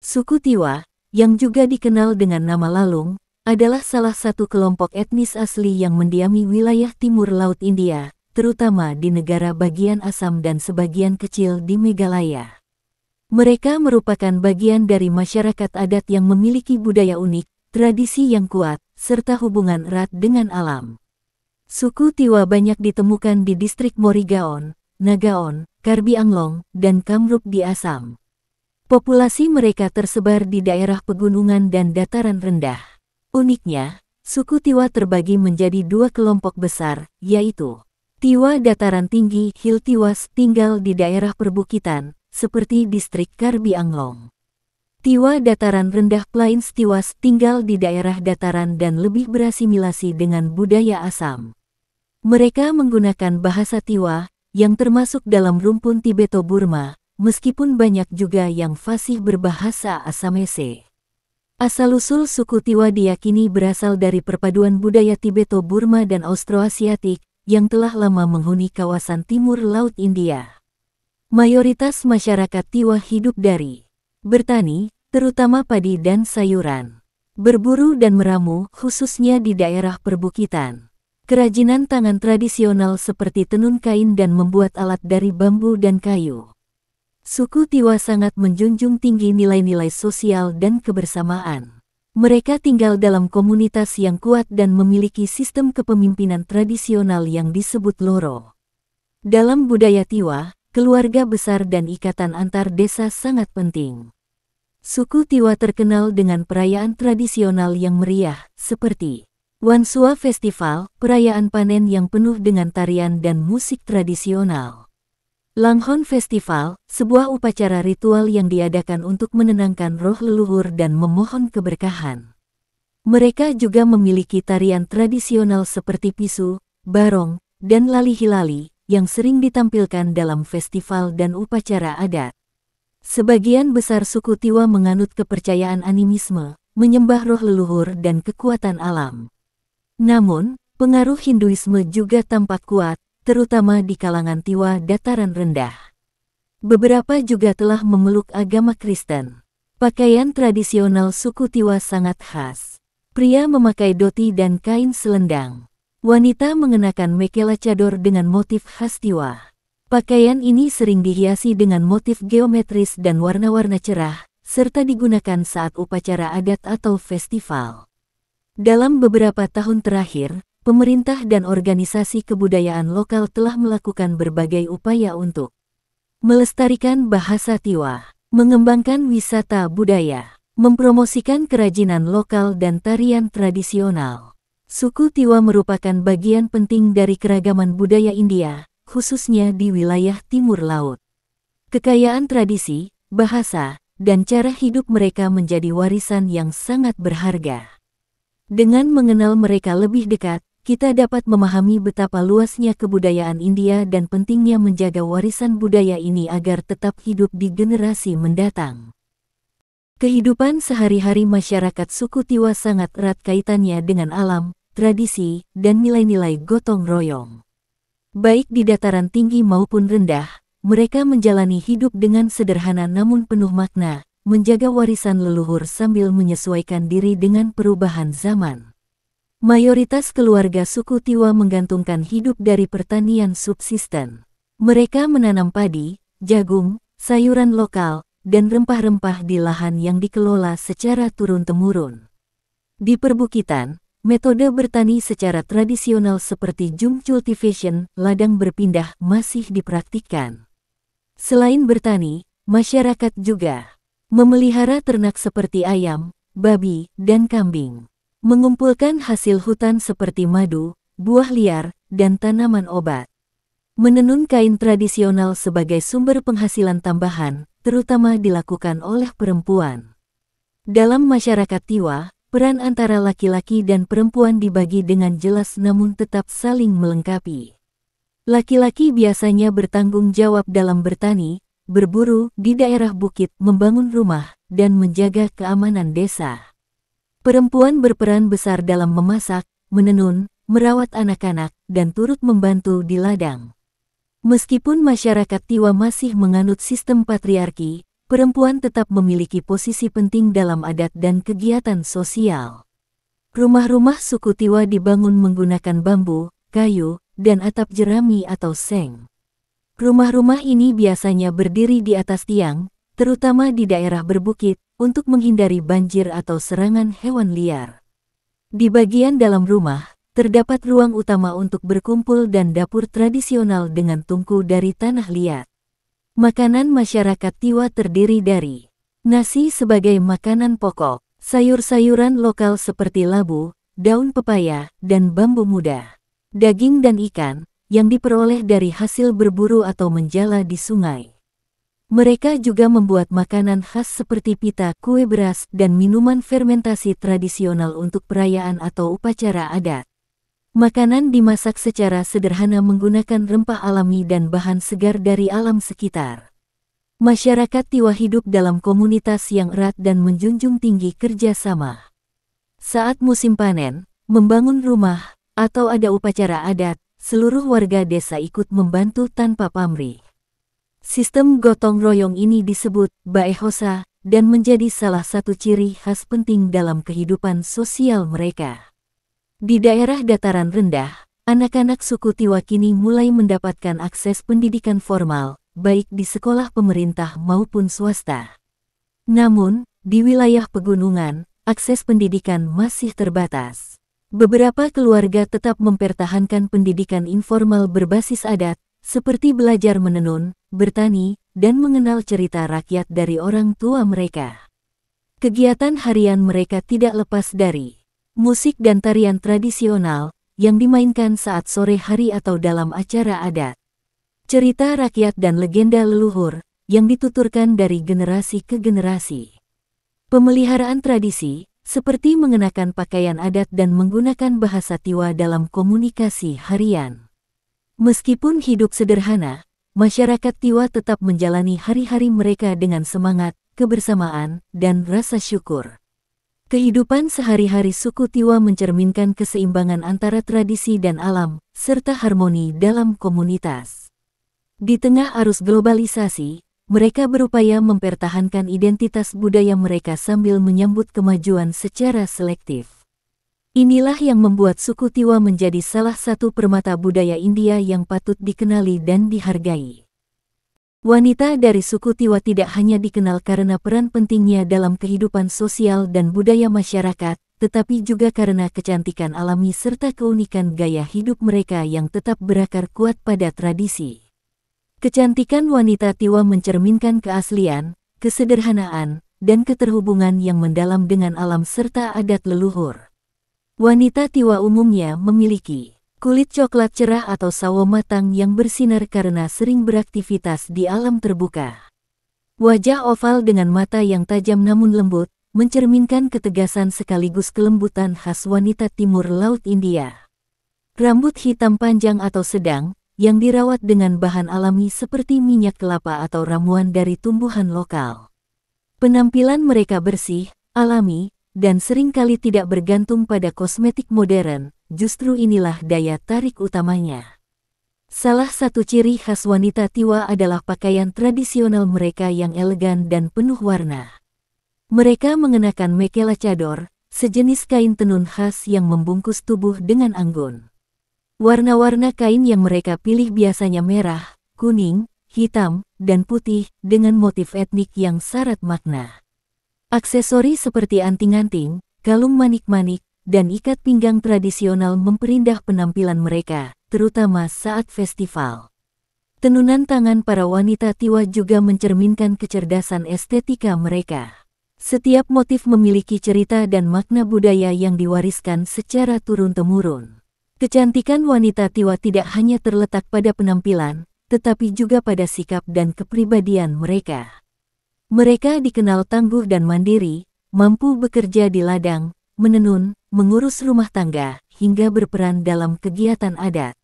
Suku Tiwa, yang juga dikenal dengan nama Lalung, adalah salah satu kelompok etnis asli yang mendiami wilayah timur Laut India, terutama di negara bagian Assam dan sebagian kecil di Meghalaya. Mereka merupakan bagian dari masyarakat adat yang memiliki budaya unik, tradisi yang kuat, serta hubungan erat dengan alam. Suku Tiwa banyak ditemukan di distrik Morigaon, Nagaon, Karbi Anglong, dan Kamrup di Assam. Populasi mereka tersebar di daerah pegunungan dan dataran rendah. Uniknya, suku Tiwa terbagi menjadi dua kelompok besar, yaitu Tiwa dataran tinggi Hill Tiwas tinggal di daerah perbukitan, seperti distrik Karbi Anglong. Tiwa dataran rendah Plains Tiwas tinggal di daerah dataran dan lebih berasimilasi dengan budaya Assam. Mereka menggunakan bahasa Tiwa, yang termasuk dalam rumpun Tibeto-Burma, meskipun banyak juga yang fasih berbahasa Assamese. Asal-usul suku Tiwa diyakini berasal dari perpaduan budaya Tibeto-Burma dan Austroasiatik, yang telah lama menghuni kawasan timur Laut India. Mayoritas masyarakat Tiwa hidup dari bertani, terutama padi dan sayuran, berburu dan meramu, khususnya di daerah perbukitan. Kerajinan tangan tradisional seperti tenun kain dan membuat alat dari bambu dan kayu. Suku Tiwa sangat menjunjung tinggi nilai-nilai sosial dan kebersamaan. Mereka tinggal dalam komunitas yang kuat dan memiliki sistem kepemimpinan tradisional yang disebut loro. Dalam budaya Tiwa, keluarga besar dan ikatan antar desa sangat penting. Suku Tiwa terkenal dengan perayaan tradisional yang meriah, seperti Wansua Festival, perayaan panen yang penuh dengan tarian dan musik tradisional. Langhon Festival, sebuah upacara ritual yang diadakan untuk menenangkan roh leluhur dan memohon keberkahan. Mereka juga memiliki tarian tradisional seperti pisu, barong, dan lali hilali, yang sering ditampilkan dalam festival dan upacara adat. Sebagian besar suku Tiwa menganut kepercayaan animisme, menyembah roh leluhur dan kekuatan alam. Namun, pengaruh Hinduisme juga tampak kuat, terutama di kalangan Tiwa dataran rendah. Beberapa juga telah memeluk agama Kristen. Pakaian tradisional suku Tiwa sangat khas. Pria memakai dhoti dan kain selendang. Wanita mengenakan mekela cador dengan motif khas Tiwa. Pakaian ini sering dihiasi dengan motif geometris dan warna-warna cerah, serta digunakan saat upacara adat atau festival. Dalam beberapa tahun terakhir, pemerintah dan organisasi kebudayaan lokal telah melakukan berbagai upaya untuk melestarikan bahasa Tiwa, mengembangkan wisata budaya, mempromosikan kerajinan lokal dan tarian tradisional. Suku Tiwa merupakan bagian penting dari keragaman budaya India, khususnya di wilayah timur laut. Kekayaan tradisi, bahasa, dan cara hidup mereka menjadi warisan yang sangat berharga. Dengan mengenal mereka lebih dekat, kita dapat memahami betapa luasnya kebudayaan India dan pentingnya menjaga warisan budaya ini agar tetap hidup di generasi mendatang. Kehidupan sehari-hari masyarakat suku Tiwa sangat erat kaitannya dengan alam, tradisi, dan nilai-nilai gotong royong. Baik di dataran tinggi maupun rendah, mereka menjalani hidup dengan sederhana namun penuh makna, menjaga warisan leluhur sambil menyesuaikan diri dengan perubahan zaman. Mayoritas keluarga suku Tiwa menggantungkan hidup dari pertanian subsisten. Mereka menanam padi, jagung, sayuran lokal, dan rempah-rempah di lahan yang dikelola secara turun-temurun. Di perbukitan, metode bertani secara tradisional seperti jung cultivation, ladang berpindah, masih dipraktikkan. Selain bertani, masyarakat juga memelihara ternak seperti ayam, babi, dan kambing. Mengumpulkan hasil hutan seperti madu, buah liar, dan tanaman obat. Menenun kain tradisional sebagai sumber penghasilan tambahan, terutama dilakukan oleh perempuan. Dalam masyarakat Tiwa, peran antara laki-laki dan perempuan dibagi dengan jelas namun tetap saling melengkapi. Laki-laki biasanya bertanggung jawab dalam bertani, berburu di daerah bukit, membangun rumah, dan menjaga keamanan desa. Perempuan berperan besar dalam memasak, menenun, merawat anak-anak, dan turut membantu di ladang. Meskipun masyarakat Tiwa masih menganut sistem patriarki, perempuan tetap memiliki posisi penting dalam adat dan kegiatan sosial. Rumah-rumah suku Tiwa dibangun menggunakan bambu, kayu, dan atap jerami atau seng. Rumah-rumah ini biasanya berdiri di atas tiang, terutama di daerah berbukit, untuk menghindari banjir atau serangan hewan liar. Di bagian dalam rumah, terdapat ruang utama untuk berkumpul dan dapur tradisional dengan tungku dari tanah liat. Makanan masyarakat Tiwa terdiri dari nasi sebagai makanan pokok, sayur-sayuran lokal seperti labu, daun pepaya, dan bambu muda, daging dan ikan, yang diperoleh dari hasil berburu atau menjala di sungai. Mereka juga membuat makanan khas seperti pita, kue beras, dan minuman fermentasi tradisional untuk perayaan atau upacara adat. Makanan dimasak secara sederhana menggunakan rempah alami dan bahan segar dari alam sekitar. Masyarakat Tiwa hidup dalam komunitas yang erat dan menjunjung tinggi kerjasama. Saat musim panen, membangun rumah, atau ada upacara adat, seluruh warga desa ikut membantu tanpa pamrih. Sistem gotong royong ini disebut baehosa dan menjadi salah satu ciri khas penting dalam kehidupan sosial mereka. Di daerah dataran rendah, anak-anak suku Tiwa kini mulai mendapatkan akses pendidikan formal, baik di sekolah pemerintah maupun swasta. Namun, di wilayah pegunungan, akses pendidikan masih terbatas. Beberapa keluarga tetap mempertahankan pendidikan informal berbasis adat, seperti belajar menenun, bertani, dan mengenal cerita rakyat dari orang tua mereka. Kegiatan harian mereka tidak lepas dari musik dan tarian tradisional yang dimainkan saat sore hari atau dalam acara adat. Cerita rakyat dan legenda leluhur yang dituturkan dari generasi ke generasi. Pemeliharaan tradisi, seperti mengenakan pakaian adat dan menggunakan bahasa Tiwa dalam komunikasi harian. Meskipun hidup sederhana, masyarakat Tiwa tetap menjalani hari-hari mereka dengan semangat, kebersamaan, dan rasa syukur. Kehidupan sehari-hari suku Tiwa mencerminkan keseimbangan antara tradisi dan alam, serta harmoni dalam komunitas. Di tengah arus globalisasi, mereka berupaya mempertahankan identitas budaya mereka sambil menyambut kemajuan secara selektif. Inilah yang membuat suku Tiwa menjadi salah satu permata budaya India yang patut dikenali dan dihargai. Wanita dari suku Tiwa tidak hanya dikenal karena peran pentingnya dalam kehidupan sosial dan budaya masyarakat, tetapi juga karena kecantikan alami serta keunikan gaya hidup mereka yang tetap berakar kuat pada tradisi. Kecantikan wanita Tiwa mencerminkan keaslian, kesederhanaan, dan keterhubungan yang mendalam dengan alam serta adat leluhur. Wanita Tiwa umumnya memiliki kulit coklat cerah atau sawo matang yang bersinar karena sering beraktivitas di alam terbuka. Wajah oval dengan mata yang tajam namun lembut, mencerminkan ketegasan sekaligus kelembutan khas wanita timur Laut India. Rambut hitam panjang atau sedang, yang dirawat dengan bahan alami seperti minyak kelapa atau ramuan dari tumbuhan lokal. Penampilan mereka bersih, alami, dan seringkali tidak bergantung pada kosmetik modern. Justru inilah daya tarik utamanya. Salah satu ciri khas wanita Tiwa adalah pakaian tradisional mereka yang elegan dan penuh warna. Mereka mengenakan mekela cador, sejenis kain tenun khas yang membungkus tubuh dengan anggun. Warna-warna kain yang mereka pilih biasanya merah, kuning, hitam, dan putih dengan motif etnik yang syarat makna. Aksesori seperti anting-anting, kalung manik-manik, dan ikat pinggang tradisional memperindah penampilan mereka, terutama saat festival. Tenunan tangan para wanita Tiwa juga mencerminkan kecerdasan estetika mereka. Setiap motif memiliki cerita dan makna budaya yang diwariskan secara turun-temurun. Kecantikan wanita Tiwa tidak hanya terletak pada penampilan, tetapi juga pada sikap dan kepribadian mereka. Mereka dikenal tangguh dan mandiri, mampu bekerja di ladang, menenun, mengurus rumah tangga, hingga berperan dalam kegiatan adat.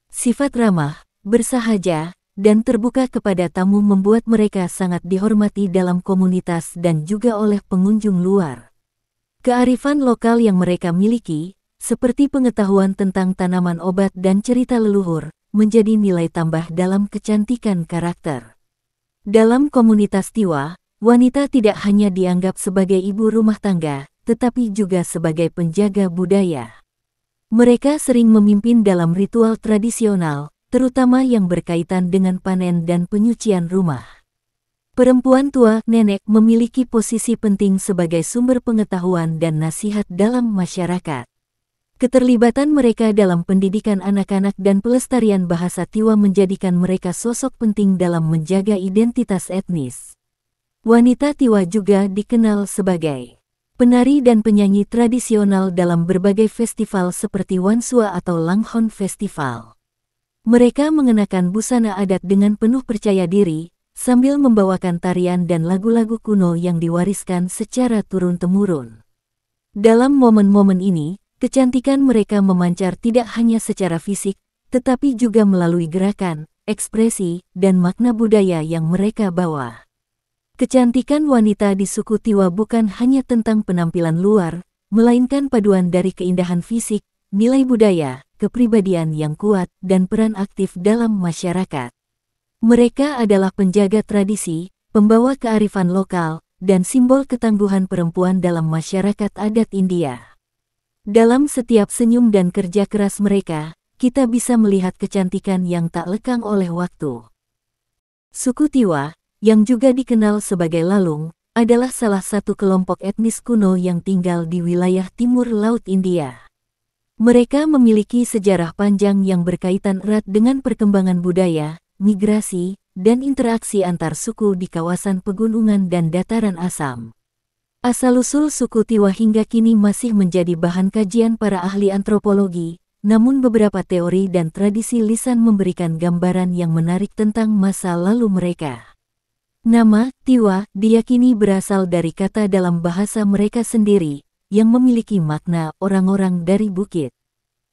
Sifat ramah, bersahaja, dan terbuka kepada tamu membuat mereka sangat dihormati dalam komunitas dan juga oleh pengunjung luar. Kearifan lokal yang mereka miliki, seperti pengetahuan tentang tanaman obat dan cerita leluhur, menjadi nilai tambah dalam kecantikan karakter. Dalam komunitas Tiwa, wanita tidak hanya dianggap sebagai ibu rumah tangga, tetapi juga sebagai penjaga budaya. Mereka sering memimpin dalam ritual tradisional, terutama yang berkaitan dengan panen dan penyucian rumah. Perempuan tua, nenek, memiliki posisi penting sebagai sumber pengetahuan dan nasihat dalam masyarakat. Keterlibatan mereka dalam pendidikan anak-anak dan pelestarian bahasa Tiwa menjadikan mereka sosok penting dalam menjaga identitas etnis. Wanita Tiwa juga dikenal sebagai penari dan penyanyi tradisional dalam berbagai festival seperti Wansua atau Langhon Festival. Mereka mengenakan busana adat dengan penuh percaya diri, sambil membawakan tarian dan lagu-lagu kuno yang diwariskan secara turun-temurun. Dalam momen-momen ini, kecantikan mereka memancar tidak hanya secara fisik, tetapi juga melalui gerakan, ekspresi, dan makna budaya yang mereka bawa. Kecantikan wanita di suku Tiwa bukan hanya tentang penampilan luar, melainkan paduan dari keindahan fisik, nilai budaya, kepribadian yang kuat, dan peran aktif dalam masyarakat. Mereka adalah penjaga tradisi, pembawa kearifan lokal, dan simbol ketangguhan perempuan dalam masyarakat adat India. Dalam setiap senyum dan kerja keras mereka, kita bisa melihat kecantikan yang tak lekang oleh waktu. Suku Tiwa, yang juga dikenal sebagai Lalung, adalah salah satu kelompok etnis kuno yang tinggal di wilayah timur Laut India. Mereka memiliki sejarah panjang yang berkaitan erat dengan perkembangan budaya, migrasi, dan interaksi antar suku di kawasan pegunungan dan dataran Assam. Asal-usul suku Tiwa hingga kini masih menjadi bahan kajian para ahli antropologi, namun beberapa teori dan tradisi lisan memberikan gambaran yang menarik tentang masa lalu mereka. Nama Tiwa diyakini berasal dari kata dalam bahasa mereka sendiri, yang memiliki makna orang-orang dari bukit.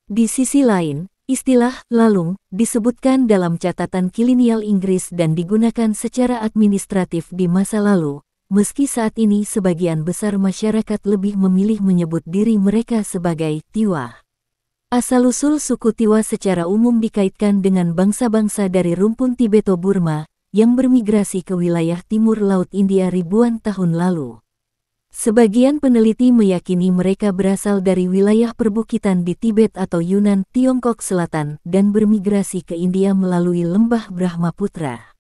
Di sisi lain, istilah Lalung disebutkan dalam catatan kolonial Inggris dan digunakan secara administratif di masa lalu, meski saat ini sebagian besar masyarakat lebih memilih menyebut diri mereka sebagai Tiwa. Asal-usul suku Tiwa secara umum dikaitkan dengan bangsa-bangsa dari rumpun Tibeto-Burma yang bermigrasi ke wilayah timur Laut India ribuan tahun lalu. Sebagian peneliti meyakini mereka berasal dari wilayah perbukitan di Tibet atau Yunan, Tiongkok Selatan, dan bermigrasi ke India melalui lembah Brahmaputra.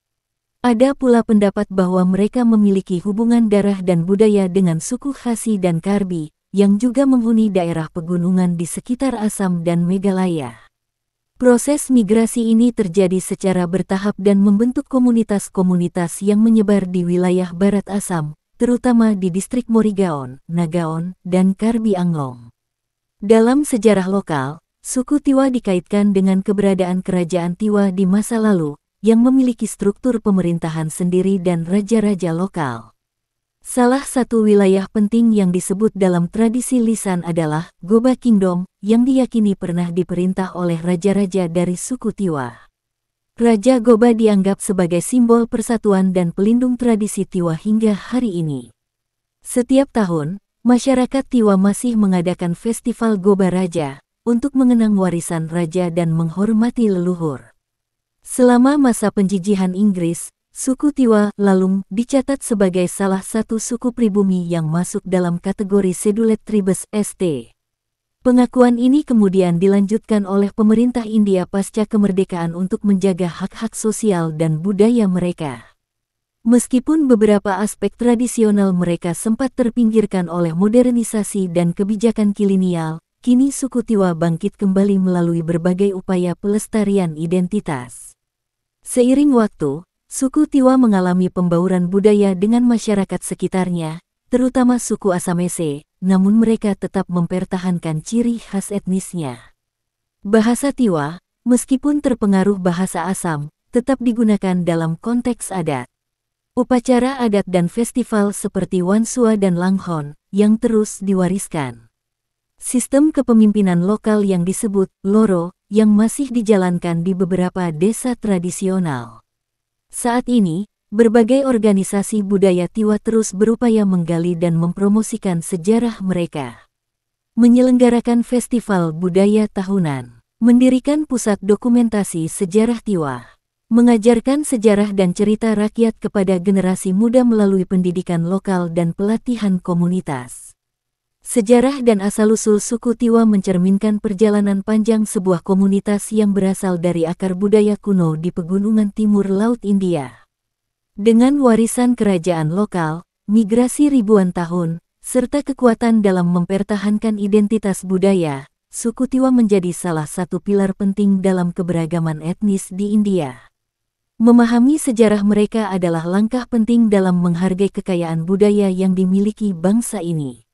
Ada pula pendapat bahwa mereka memiliki hubungan darah dan budaya dengan suku Khasi dan Karbi, yang juga menghuni daerah pegunungan di sekitar Assam dan Meghalaya. Proses migrasi ini terjadi secara bertahap dan membentuk komunitas-komunitas yang menyebar di wilayah barat Assam, terutama di distrik Morigaon, Nagaon, dan Karbi Anglong. Dalam sejarah lokal, suku Tiwa dikaitkan dengan keberadaan kerajaan Tiwa di masa lalu, yang memiliki struktur pemerintahan sendiri dan raja-raja lokal. Salah satu wilayah penting yang disebut dalam tradisi lisan adalah Goba Kingdom, yang diyakini pernah diperintah oleh raja-raja dari suku Tiwa. Raja Goba dianggap sebagai simbol persatuan dan pelindung tradisi Tiwa hingga hari ini. Setiap tahun, masyarakat Tiwa masih mengadakan festival Goba Raja untuk mengenang warisan raja dan menghormati leluhur. Selama masa penjajahan Inggris, suku Tiwa Lalung dicatat sebagai salah satu suku pribumi yang masuk dalam kategori Scheduled Tribes (ST). Pengakuan ini kemudian dilanjutkan oleh pemerintah India pasca kemerdekaan untuk menjaga hak-hak sosial dan budaya mereka. Meskipun beberapa aspek tradisional mereka sempat terpinggirkan oleh modernisasi dan kebijakan kolonial, kini suku Tiwa bangkit kembali melalui berbagai upaya pelestarian identitas. Seiring waktu, suku Tiwa mengalami pembauran budaya dengan masyarakat sekitarnya, terutama suku Asamese, namun mereka tetap mempertahankan ciri khas etnisnya. Bahasa Tiwa, meskipun terpengaruh bahasa Assam, tetap digunakan dalam konteks adat. Upacara adat dan festival seperti Wansua dan Langhon, yang terus diwariskan. Sistem kepemimpinan lokal yang disebut Loro, yang masih dijalankan di beberapa desa tradisional. Saat ini, berbagai organisasi budaya Tiwa terus berupaya menggali dan mempromosikan sejarah mereka. Menyelenggarakan festival budaya tahunan, mendirikan pusat dokumentasi sejarah Tiwa, mengajarkan sejarah dan cerita rakyat kepada generasi muda melalui pendidikan lokal dan pelatihan komunitas. Sejarah dan asal-usul suku Tiwa mencerminkan perjalanan panjang sebuah komunitas yang berasal dari akar budaya kuno di pegunungan timur Laut India. Dengan warisan kerajaan lokal, migrasi ribuan tahun, serta kekuatan dalam mempertahankan identitas budaya, suku Tiwa menjadi salah satu pilar penting dalam keberagaman etnis di India. Memahami sejarah mereka adalah langkah penting dalam menghargai kekayaan budaya yang dimiliki bangsa ini.